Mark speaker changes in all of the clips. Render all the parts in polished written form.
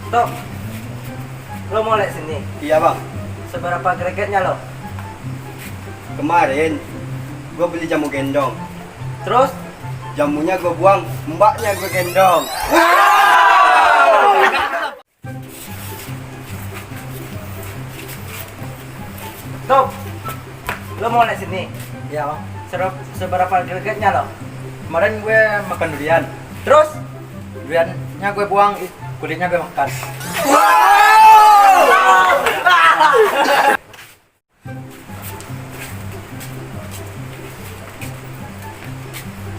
Speaker 1: Stop. Lo mau lihat sini?
Speaker 2: Iya bang.
Speaker 1: Seberapa gregetnya lo?
Speaker 2: Kemarin gue beli jamu gendong.
Speaker 1: Terus?
Speaker 2: Jamunya gue buang, mbaknya gue gendong.
Speaker 1: Stop. Lo mau lihat sini?
Speaker 3: Iya bang.
Speaker 1: Seberapa gregetnya lo?
Speaker 3: Kemarin gue makan durian.
Speaker 1: Terus?
Speaker 3: Duriannya gue buang, kulitnya gue makan.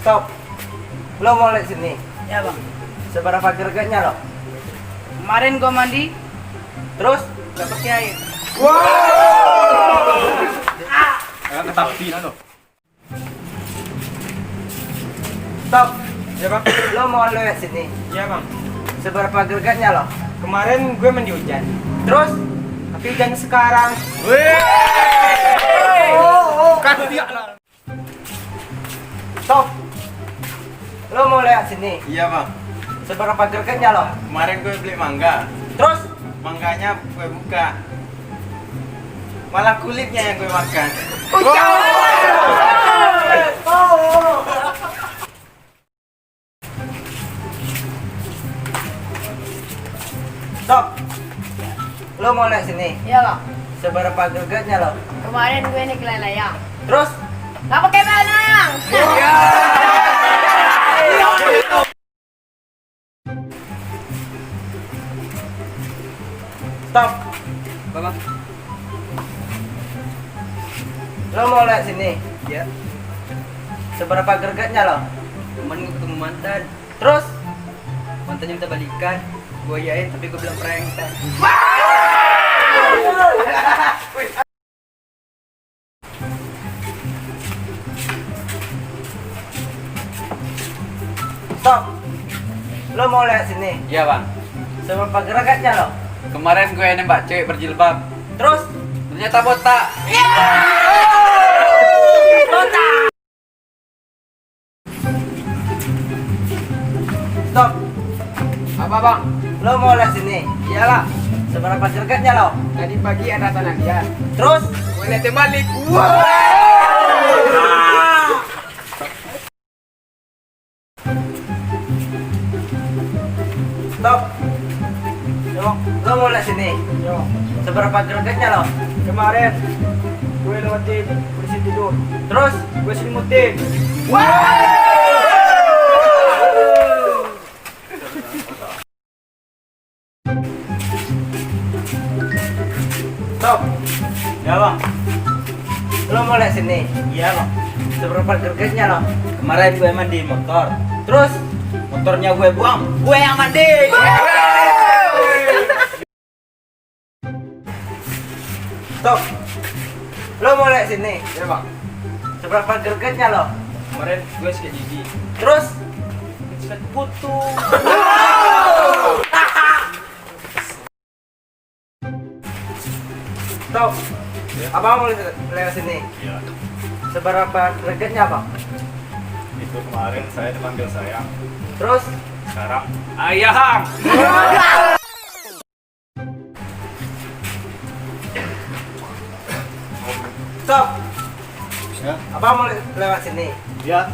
Speaker 1: Stop. Lo mau lihat sini?
Speaker 4: Ya bang.
Speaker 1: Seberapa gregetnya lo?
Speaker 4: Kemarin gua mandi
Speaker 1: Terus?
Speaker 4: gak pakai air.
Speaker 3: Ketapian lo.
Speaker 1: Stop.
Speaker 3: Iya bang.
Speaker 1: Lo mau lihat sini?
Speaker 3: Iya bang.
Speaker 1: Seberapa gregetnya lo?
Speaker 3: Kemarin gue mandi hujan.
Speaker 1: Terus?
Speaker 3: Tapi hujan sekarang.
Speaker 1: Stop. Lo mau lihat sini?
Speaker 2: Iya bang.
Speaker 1: Seberapa gregetnya lo?
Speaker 2: Kemarin gue beli mangga.
Speaker 1: Terus?
Speaker 2: Mangganya gue buka. Malah kulitnya yang gue makan.
Speaker 1: Stop. Lo mau lihat sini?
Speaker 4: Ya bang.
Speaker 1: Seberapa gregetnya lo?
Speaker 4: Kemarin gue naik layang.
Speaker 1: Terus?
Speaker 4: Gak pakai layang.
Speaker 1: Stop.
Speaker 3: Bang.
Speaker 1: Lo mau lihat sini?
Speaker 3: Ya.
Speaker 1: Seberapa gregetnya lo?
Speaker 3: Kemarin gue ketemu mantan.
Speaker 1: Terus?
Speaker 3: Mantannya minta balikan. Gue iyain tapi gue bilang prank.
Speaker 1: Stop. Lo mau lihat sini?
Speaker 3: Iya bang.
Speaker 1: Seberapa gregetnya lo?
Speaker 3: Kemarin gue nembak cewek berjilbab.
Speaker 1: Terus?
Speaker 3: Ternyata botak.
Speaker 1: Stop.
Speaker 3: Apa bang?
Speaker 1: Lo mau lihat sini?
Speaker 3: Iyalah.
Speaker 1: Seberapa gregetnya lo?
Speaker 3: Tadi pagi ada tanah dia.
Speaker 1: Terus?
Speaker 3: Gue liatin balik.
Speaker 1: Stop. Lo mau lihat sini? Seberapa gregetnya lo?
Speaker 3: Kemarin gue lewatin polisi tidur.
Speaker 1: Terus?
Speaker 3: Gue selimutin.
Speaker 1: Stop.
Speaker 3: Ya bang.
Speaker 1: Lo mau lihat sini?
Speaker 3: Iya bang.
Speaker 1: Seberapa gregetnya lo?
Speaker 3: Kemarin gue mandi motor.
Speaker 1: Terus?
Speaker 3: Motornya gue buang. Gue yang mandi.
Speaker 1: Stop. Lo mau lihat sini?
Speaker 3: Ya bang.
Speaker 1: Seberapa gregetnya lo?
Speaker 3: Kemarin gue sikat gigi.
Speaker 1: Terus?
Speaker 3: Sikat kutu.
Speaker 1: Stop. Abang mau lihat sini?
Speaker 5: Iya,
Speaker 1: Seberapa gregetnya bang?
Speaker 5: itu kemarin saya dipanggil sayang.
Speaker 1: Terus?
Speaker 5: Sekarang ayam.
Speaker 1: Stop.
Speaker 2: Ya.
Speaker 1: Abang mau lewat sini?
Speaker 2: Ya.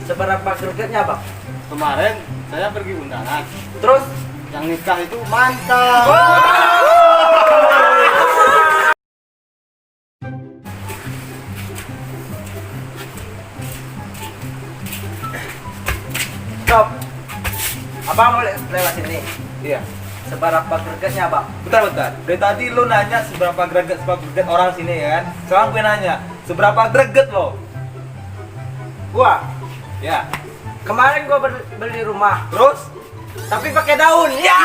Speaker 1: Seberapa gregetnya bang?
Speaker 2: Kemarin saya pergi undangan.
Speaker 1: Terus?
Speaker 2: Yang nikah itu mantan.
Speaker 1: Stop. Abang mau lewat sini?
Speaker 3: Iya.
Speaker 1: Seberapa gregetnya bang?
Speaker 3: Bentar. Dari tadi lu nanya seberapa greget orang sini ya kan? Sekarang gue nanya, seberapa greget lo?
Speaker 1: Gua
Speaker 3: Ya.
Speaker 1: kemarin gua beli rumah,
Speaker 3: Terus?
Speaker 1: tapi pakai daun. Ya.